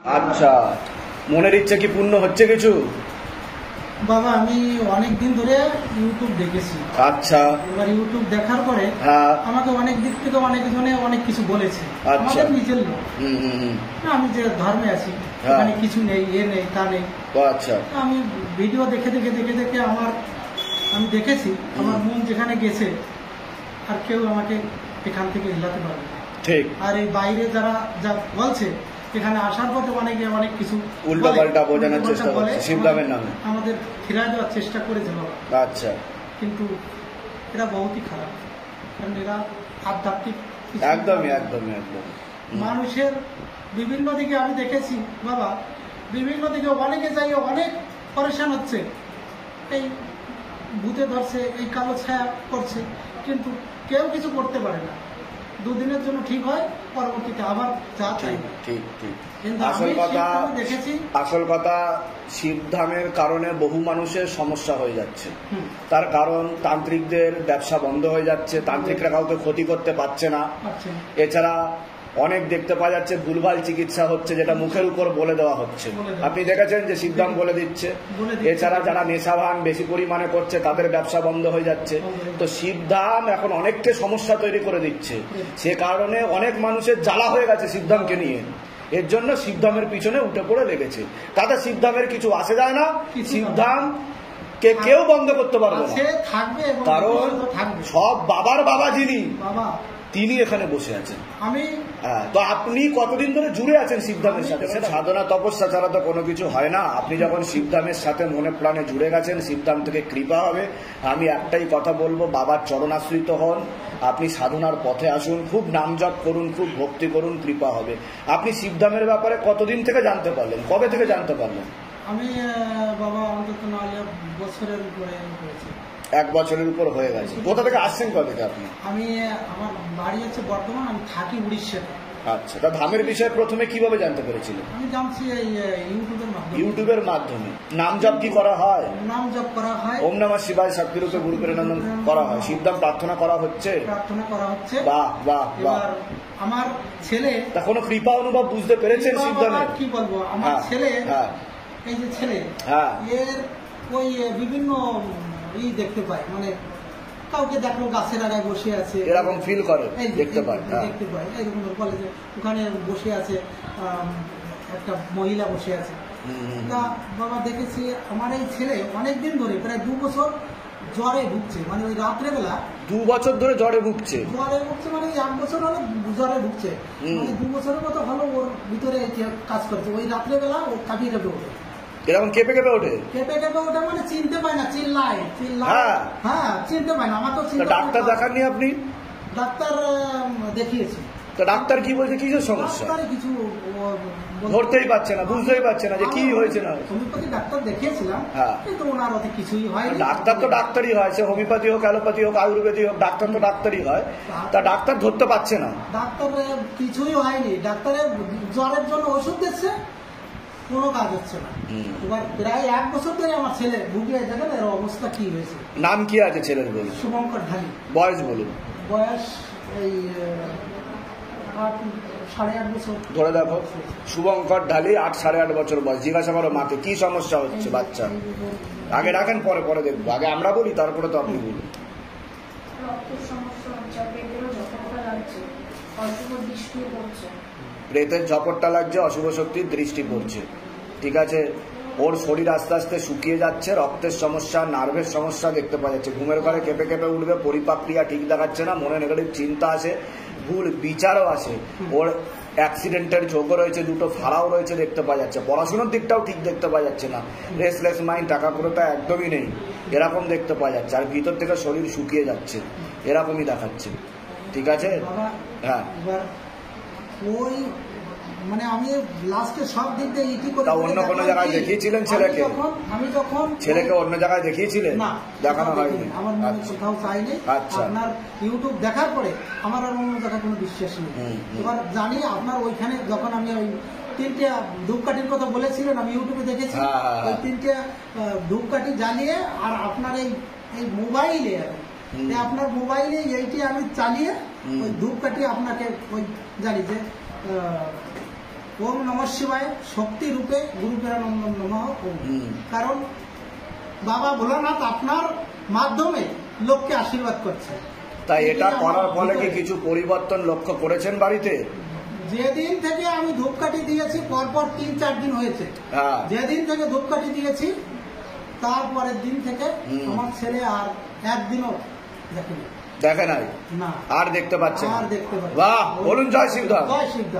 আচ্ছা, মনের ইচ্ছে কি পূর্ণ হচ্ছে কিছু? বাবা আমি অনেক দিন ধরে ইউটিউব দেখেছি। আচ্ছা, এবার ইউটিউব দেখার পরে আমাকে অনেক দিক থেকে অনেকজনে অনেক কিছু বলেছে। আমাদের নিজের লোক, আমি যে ধর্মে আছি মানে কিছু নেই, এ নেই তা নেই। আচ্ছা, আমি ভিডিও দেখে দেখে দেখে দেখে আমি দেখেছি আমার মন যেখানে গেছে আর কেউ আমাকে এখান থেকে হিলাতে পারবে না। ঠিক। আর এই বাইরে যারা যা বলছে এখানে আসার পথে অনেকে অনেক কিছু উল্টাপাল্টা বোঝানোর চেষ্টা করছে শিবধামের নামে, আমাদের ফিরায় দেওয়ার চেষ্টা করেছে বাবা। আচ্ছা, কিন্তু এটা বহুতই খারাপ, কারণ এরা আধ্যাত্মিক একদমই একদমই একদম মানুষের বিভিন্ন দিকে আমি দেখেছি বাবা, বিভিন্ন দিকে অনেকে যাই অনেক পরেশান হচ্ছে, এই ভূতে ধরছে, এই কালো ছায়া করছে, কিন্তু কেউ কিছু করতে পারে না। দুদিনের জন্য ঠিক হয়, পরবর্তীতে আবার যা চাই। ঠিক ঠিক। দেখেছি আসল কথা শিবধামের কারণে বহু মানুষের সমস্যা হয়ে যাচ্ছে। তার কারণ তান্ত্রিকদের ব্যবসা বন্ধ হয়ে যাচ্ছে, তান্ত্রিকরা কাউকে ক্ষতি করতে পারছে না। এছাড়া অনেক দেখতে পাওয়া যাচ্ছে ভুলভাল চিকিৎসা হচ্ছে, যেটা মুখের উপর বলে দেওয়া হচ্ছে। আপনি দেখেছেন যে শিবধাম বলে দিচ্ছে। এছাড়া যারা নেশাভান বেশি পরিমাণে করছে তাদের ব্যবসা বন্ধ হয়ে যাচ্ছে। তো শিবধাম এখন অনেককে সমস্যা তৈরি করে দিচ্ছে, সে কারণে অনেক মানুষের জ্বালা হয়ে গেছে শিবধামকে নিয়ে। এর জন্য শিবধামের পিছনে উঠে পড়ে লেগেছে। তাতে শিবধামের কিছু আসে যায় না, শিবধাম কে কেউ বন্ধ করতে পারবে না, কারণ সব বাবার বাবা যিনি তিনি এখানে বসে আছেন। তো আপনি কতদিন ধরে জুড়ে আছেন শিবধামের সাথে? সাধনা তপস্যা ছাড়া তো কোনো কিছু হয় না। আপনি যখন শিবধামের সাথে মনে প্রাণে জুড়ে গেছেন, শিবধাম থেকে কৃপা হবে। আমি একটাই কথা বলবো, বাবার চরণাশ্রিত হন, আপনি সাধনার পথে আসুন, খুব নাম জপ করুন, খুব ভক্তি করুন, কৃপা হবে। আপনি শিবধামের ব্যাপারে কতদিন থেকে জানতে পারলেন, কবে থেকে জানতে পারলেন? আমি বাবা অন্তত বছরের উপরে হয়েছে। 1 বছরের উপর হয়ে গেছে। কোথা থেকে আসছেন, কোথা থেকে আপনি? আমি আমার বাড়ি হচ্ছে বর্তমান, আমি থাকি উড়িষ্যাতে। আচ্ছা, তা ধামের বিষয়ে প্রথমে কিভাবে জানতে পেরেছিলেন? আমি জানছি এই ইউটিউবের মাধ্যমে। ইউটিউবের মাধ্যমে নাম জপ কি করা হয়? নাম জপ করা হয়, ওম নমঃ শিবায়, শক্তিরূপে গুরু প্রেরণানন্দন করা হয়, শিবধাম প্রার্থনা করা হচ্ছে। বাহ বাহ বাহ। আমার ছেলে তা কোনো কৃপা অনুভব বুঝতে পেরেছেন শিবধামে? কি বলবো, আমার ছেলে এই যে ছেলে এর ওই বিভিন্ন দেখতে পাই, মানে কাউকে দেখলো গাছের আগায় বসে আছে, এরকম ফিল করে, দেখতে পাই এরকম কলেজে ওখানে বসে আছে, একটা মহিলা বসে আছে। তা বাবা দেখেছি আমার এই ছেলে অনেকদিন ধরে প্রায় 2 বছর জ্বরে ভুগছে, মানে ওই রাত্রেবেলা 2 বছর ধরে জ্বরে ভুগছে। মানে 1 বছর হলো জ্বরে ভুগছে, মানে 2 বছরের মতো হলো ওর ভিতরে কাজ করছে। ওই রাত্রেবেলা ও কাঁপিয়ে কাঁপিয়ে ওঠে, এরকম কেঁপে কেঁপে ওঠে, মানে চিনতে পায় না, চিল্লায় চিনতে পায় না। আমাকে ডাক্তার দেখাননি আপনি? ডাক্তার দেখিয়েছি। তো ডাক্তার কি বলছে, কিসের সমস্যা? কিছু ধরতেই পারছে না, বুঝতেই পারছে না যে কি হয়েছে। না হোমিওপ্যাথি ডাক্তার দেখিয়েছিলাম, কিন্তু ওনার অত কিছুই হয়। ডাক্তার তো ডাক্তারই হয়, সে হোমিওপ্যাথি হোক, অ্যালোপ্যাথি হোক, আয়ুর্বেদিক হোক, ডাক্তার তো ডাক্তারই হয়। তা ডাক্তার ধরতে পারছে না, ডাক্তার কিছুই হয়নি। ডাক্তারের জ্বরের জন্য ওষুধ দিচ্ছে, কোনো কাজ হচ্ছে না। এবার প্রায় 1 বছর ধরে আমার ছেলে ভুগে, দেখেন এর অবস্থা কি হয়েছে। নাম কি আছে ছেলের? বলুন। শুভঙ্কর ঢালি। বয়স বলুন। বয়স এই 8.5 বছর ধরে দেখো। শুভঙ্কর ঢালি 8 সাড়ে 8 বছর বয়স। জিজ্ঞাসা করো মাকে কি সমস্যা হচ্ছে বাচ্চা। আগে রাখেন, পরে পরে দেখবো। আগে আমরা বলি, তারপরে তো আপনি বলুন। প্রেতের ঝপটটা লাগছে, অশুভ শক্তির দৃষ্টি পড়ছে। ঠিক আছে, ওর শরীর আস্তে আস্তে শুকিয়ে যাচ্ছে, রক্তের সমস্যা, নার্ভের সমস্যা দেখতে পাওয়া যাচ্ছে। ঘুমের ঘরে কেঁপে কেঁপে উঠবে, পরিপাক্রিয়া ঠিক দেখাচ্ছে না, মনে নেগেটিভ চিন্তা আসে, ভুল বিচারও আসে। ওর অ্যাক্সিডেন্টের ঝোঁকও রয়েছে, 2টো ফাড়াও রয়েছে দেখতে পাওয়া যাচ্ছে। পড়াশোনার দিকটাও ঠিক দেখতে পাওয়া যাচ্ছে না, রেসলেস মাইন্ড, টাকা পয়সা একদমই নেই, এরকম দেখতে পাওয়া যাচ্ছে। আর ভিতর থেকে শরীর শুকিয়ে যাচ্ছে, এরকমই দেখাচ্ছে। ঠিক আছে, হ্যাঁ। ওই মানে আমি লাস্টে সব দিক দিয়ে ইতি করে অন্য কোনো জায়গায় দেখিয়েছিলেন ছেলেকে? আমি যখন ছেলেকে অন্য জায়গায় দেখিয়েছিলেন? না, দেখানো হয়নি। আমার মনে কোথাও চাইনি। আপনার ইউটিউব দেখার পরে আমার আর অন্য জায়গায় কোনো বিশ্বাস নেই। এবার জানি আপনার ওইখানে যখন আমি ওই 3টে ধূপকাঠির কথা বলেছিলেন, আমি ইউটিউবে দেখেছি, ওই 3টে ধূপকাঠি জ্বালিয়ে আর আপনার এই মোবাইলে, আপনার মোবাইলে এইটি আমি চালিয়ে ওই ধূপকাঠি আপনাকে ওই জানি যে ওম নমঃ শিবায় শক্তি রূপে গুরু প্রেরানন্দন নমঃ ওম। কারণ বাবা ভোলানাথ আপনার মাধ্যমে লোককে আশীর্বাদ করছে। তাই এটা করার ফলে কি কিছু পরিবর্তন লক্ষ্য করেছেন বাড়িতে? যেদিন থেকে আমি ধূপকাঠি দিয়েছি পরপর 3-4 দিন হয়েছে, যেদিন থেকে ধূপকাঠি দিয়েছি তারপরের দিন থেকে আমার ছেলে আর একদিনও দেখেনি। দেখে নাই? না। আর দেখতে পাচ্ছেন? আর দেখতে পাচ্ছি। বাহ, বলুন জয় শিবধাম। জয় শিবধাম।